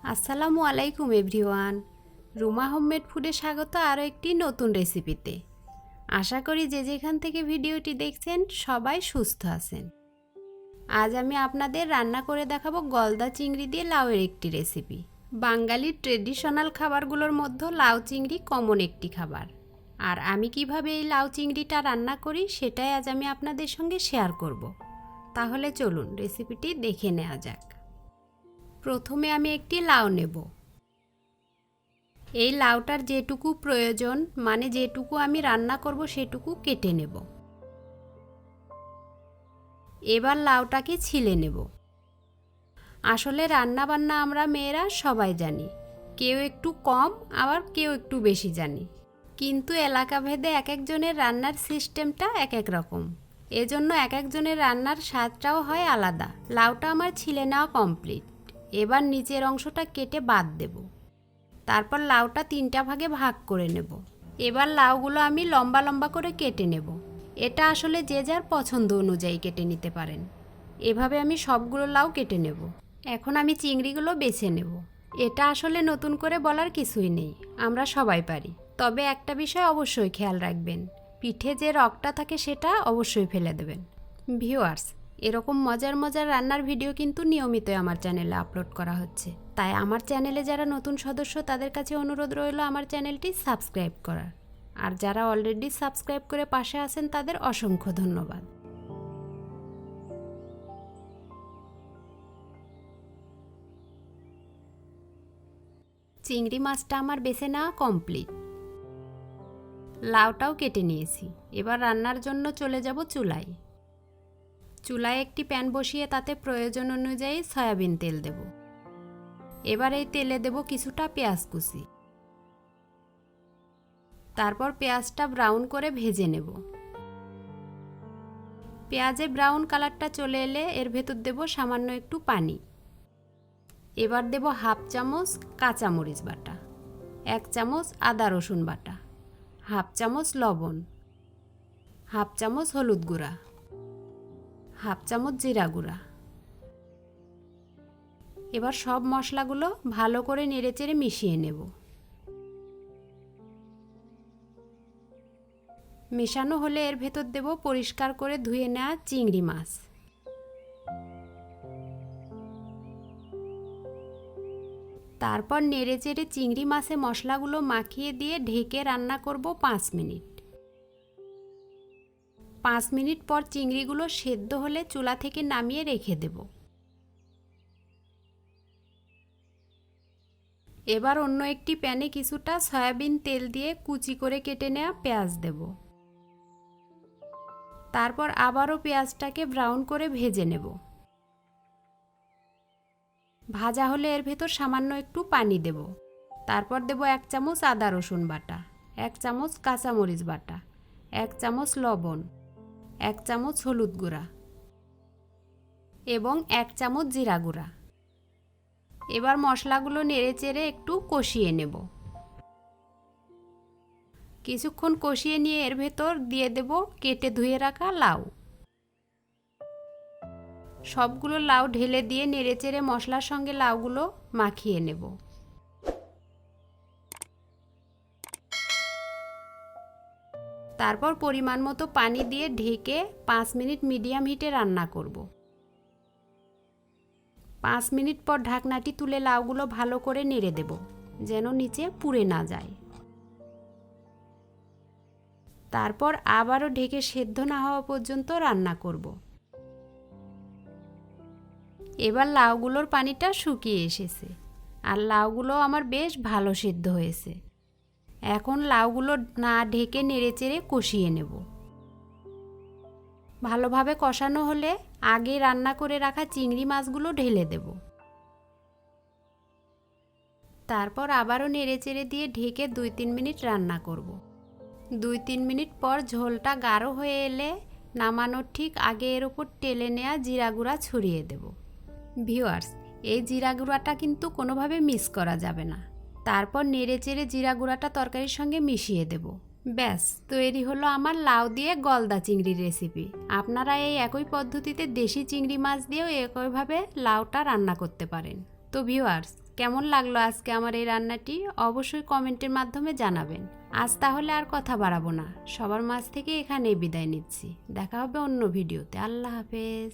আসসালামু আলাইকুম everyone. Ruma homemade ফুডে স্বাগত আরও একটি নতুন রেসিপিতে। আশা করি যে যেখান থেকে ভিডিওটি দেখছেন সবাই সুস্থ আছেন। আজ আমি আপনাদের রান্না করে দেখাবো গলদা চিংড়ি দিয়ে লাউয়ের একটি রেসিপি। বাঙালির ট্রেডিশনাল খাবারগুলোর মধ্যে লাউ চিংড়ি কমন একটি খাবার। আর আমি কিভাবে এই লাউ চিংড়িটা রান্না করি সেটাই আজ আমি আপনাদের সঙ্গে শেয়ার করব। তাহলে চলুন রেসিপিটি দেখে নেওয়া যাক। প্রথমে আমি একটি লাউ নেব। এই লাউটার যেটুকু প্রয়োজন, মানে যেটুকু আমি রান্না করব সেটুকু কেটে নেব। এবার লাউটাকে ছিলে নেব। আসলে রান্না বান্না আমরা মেয়েরা সবাই জানি, কেউ একটু কম আবার কেউ একটু বেশি জানি, কিন্তু এলাকা ভেদে এক একজনের রান্নার সিস্টেমটা এক এক রকম, এজন্য এক একজনের রান্নার স্বাদটাও হয় আলাদা। লাউটা আমার ছিলে নেওয়া কমপ্লিট। এবার নিচের অংশটা কেটে বাদ দেব। তারপর লাউটা 3টা ভাগে ভাগ করে নেব। এবার লাউগুলো আমি লম্বা লম্বা করে কেটে নেব। এটা আসলে যে যার পছন্দ অনুযায়ী কেটে নিতে পারেন। এভাবে আমি সবগুলো লাউ কেটে নেব। এখন আমি চিংড়িগুলো বেছে নেব। এটা আসলে নতুন করে বলার কিছুই নেই, আমরা সবাই পারি। তবে একটা বিষয় অবশ্যই খেয়াল রাখবেন, পিঠে যে রগটা থাকে সেটা অবশ্যই ফেলে দেবেন। ভিউয়ার্স, এরকম মজার মজার রান্নার ভিডিও কিন্তু নিয়মিতই আমার চ্যানেলে আপলোড করা হচ্ছে। তাই আমার চ্যানেলে যারা নতুন সদস্য তাদের কাছে অনুরোধ রইল আমার চ্যানেলটি সাবস্ক্রাইব করার। আর যারা অলরেডি সাবস্ক্রাইব করে পাশে আছেন তাদের অসংখ্য ধন্যবাদ। চিংড়ি মাছটা আমার বেছে নেওয়া কমপ্লিট। লাউটাও কেটে নিয়েছি। এবার রান্নার জন্য চলে যাব চুলায়। চুলায় একটি প্যান বসিয়ে তাতে প্রয়োজন অনুযায়ী সয়াবিন তেল দেব। এবার এই তেলে দেব কিছুটা পেঁয়াজ কুচি। তারপর পেঁয়াজটা ব্রাউন করে ভেজে নেব। পেঁয়াজে ব্রাউন কালারটা চলে এলে এর ভেতর দেব সামান্য একটু পানি। এবার দেব হাফ চামচ কাঁচামরিচ বাটা, 1 চামচ আদা রসুন বাটা, হাফ চামচ লবণ, হাফ চামচ হলুদ গুঁড়া, হাফ চামচ জিরা গুঁড়া। এবার সব মশলাগুলো ভালো করে নেড়েচেড়ে মিশিয়ে নেব। মেশানো হলে এর ভেতর দেব পরিষ্কার করে ধুয়ে নেওয়া চিংড়ি মাছ। তারপর নেড়েচেড়ে চিংড়ি মাছে মশলাগুলো মাখিয়ে দিয়ে ঢেকে রান্না করব 5 মিনিট। 5 মিনিট পর চিংড়িগুলো সেদ্ধ হলে চুলা থেকে নামিয়ে রেখে দেব। এবার অন্য একটি প্যানে কিছুটা সয়াবিন তেল দিয়ে কুচি করে কেটে নেওয়া পেঁয়াজ দেব। তারপর আবারও পেঁয়াজটাকে ব্রাউন করে ভেজে নেব। ভাজা হলে এর ভেতর সামান্য একটু পানি দেব। তারপর দেব 1 চামচ আদা রসুন বাটা, 1 চামচ কাঁচামরিচ বাটা, 1 চামচ লবণ, 1 চামচ হলুদ গুঁড়া এবং 1 চামচ জিরা গুঁড়া। এবার মশলাগুলো নেড়েচেড়ে একটু কষিয়ে নেব। কিছুক্ষণ কষিয়ে নিয়ে এর ভেতর দিয়ে দেব কেটে ধুয়ে রাখা লাউ। সবগুলো লাউ ঢেলে দিয়ে নেড়েচেড়ে মশলার সঙ্গে লাউগুলো মাখিয়ে নেব। তারপর পরিমাণ মতো পানি দিয়ে ঢেকে 5 মিনিট মিডিয়াম হিটে রান্না করব। 5 মিনিট পর ঢাকনাটি তুলে লাউগুলো ভালো করে নেড়ে দেব, যেন নিচে পুড়ে না যায়। তারপর আবারও ঢেকে সেদ্ধ না হওয়া পর্যন্ত রান্না করব। এবার লাউগুলোর পানিটা শুকিয়ে এসেছে আর লাউগুলো আমার বেশ ভালো সেদ্ধ হয়েছে। এখন লাউগুলো না ঢেকে নেড়েচেড়ে কষিয়ে নেব। ভালোভাবে কষানো হলে আগে রান্না করে রাখা চিংড়ি মাছগুলো ঢেলে দেব। তারপর আবারও নেড়েচেড়ে দিয়ে ঢেকে 2-3 মিনিট রান্না করব। 2-3 মিনিট পর ঝোলটা গাঢ় হয়ে এলে নামানোর ঠিক আগে এর ওপর টেলে নেওয়া জিরা গুঁড়া ছড়িয়ে দেব। ভিউয়ার্স, এই জিরা গুঁড়াটা কিন্তু কোনোভাবে মিস করা যাবে না। তারপর নেড়েচেড়ে জিরা গুঁড়াটা তরকারির সঙ্গে মিশিয়ে দেব। ব্যাস তৈরি হলো আমার লাউ দিয়ে গলদা চিংড়ির রেসিপি। আপনারা এই একই পদ্ধতিতে দেশি চিংড়ি মাছ দিয়েও একইভাবে লাউটা রান্না করতে পারেন। তো ভিউয়ার্স, কেমন লাগলো আজকে আমার এই রান্নাটি অবশ্যই কমেন্টের মাধ্যমে জানাবেন। আজ তাহলে আর কথা বাড়াবো না, সবার মাঝ থেকে এখানেই বিদায় নিচ্ছি। দেখা হবে অন্য ভিডিওতে। আল্লাহ হাফেজ।